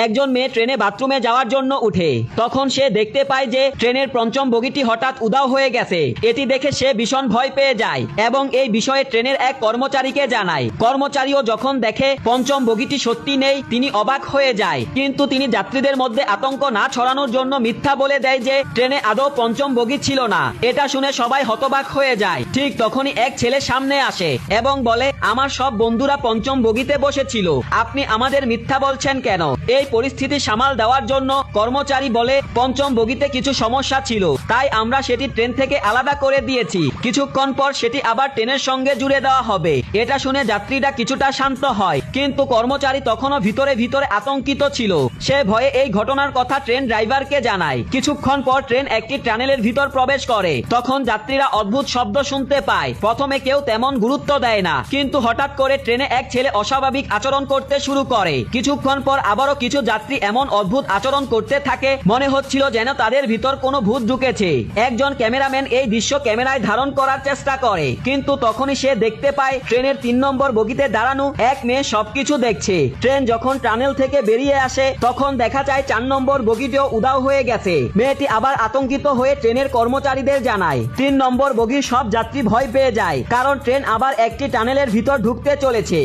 একজন মেয়ে ট্রেনে বাথরুমে যাওয়ার জন্য উঠে। তখন সে দেখতে পায় যে ট্রেনের পঞ্চম বগিটি হঠাৎ উধাও হয়ে গেছে। এটি দেখে সে ভীষণ ভয় পেয়ে যায় এবং এই বিষয়ে ট্রেনের এক কর্মচারীকে জানায়। কর্মচারীও যখন দেখে পঞ্চম বগিটি সত্যি নেই, তিনি অবাক হয়ে যায়। কিন্তু তিনি যাত্রীদের মধ্যে আতঙ্ক না ছড়ানোর জন্য মিথ্যা বলে দেয় যে ট্রেনে আদৌ পঞ্চম বগি ছিল না। এটা শুনে সবাই হতবাক হয়ে যায়। ঠিক তখনই এক ছেলে সামনে আসে এবং বলে, আমার সব বন্ধুরা পঞ্চম বগিতে বসেছিল, আপনি আমাদের মিথ্যা বলছেন কেন? এই পরিস্থিতি সামাল দেওয়ার জন্য কর্মচারী বলে, পঞ্চম বগিতে কিছু সমস্যা ছিল, তাই আমরা সেটি ট্রেন থেকে আলাদা করে দিয়েছি। কিছুক্ষণ পর সেটি আবার ট্রেনের সঙ্গে জুড়ে দেওয়া হবে। এটা শুনে যাত্রীরা কিছুটা শান্ত হয়, কিন্তু কর্মচারী তখনও ভিতরে ভিতরে আতঙ্কিত ছিল। সে ভয়ে এই ঘটনার কথা ট্রেন ড্রাইভারকে জানায়। কিছুক্ষণ পর ট্রেন একটি টানেলের ভিতর প্রবেশ করে। তখন যাত্রীরা অদ্ভুত শব্দ শুনতে পায়। প্রথমে কেউ তেমন গুরুত্ব দেয় না, কিন্তু হঠাৎ করে ট্রেনে এক ছেলে অস্বাভাবিক আচরণ করতে শুরু করে। কিছুক্ষণ পর আবারও কিছু যাত্রী এমন অদ্ভুত আচরণ করতে থাকে, মনে হচ্ছিল যেন তাদের ভিতর কোনো ভূত ঢুকেছে। একজন ক্যামেরাম্যান এই দৃশ্য ক্যামেরায় ধারণ করার চেষ্টা করে, কিন্তু তখনই সে দেখতে পায় ট্রেনের 3 নম্বর বগিতে দাঁড়ানো এক মেয়ে সবকিছু দেখছে। ট্রেন যখন টানেল থেকে বেরিয়ে আসে তখন দেখা যায় 4 নম্বর বগিটিও উধাও হয়ে গেছে। মেয়েটি আবার আতঙ্কিত হয়ে ট্রেনের কর্মচারীদের জানায়। 3 নম্বর বগির সব যাত্রী ভয় পেয়ে যায়, কারণ ট্রেন আবার একটি টানেলের ভিতর ঢুকতে চলেছে।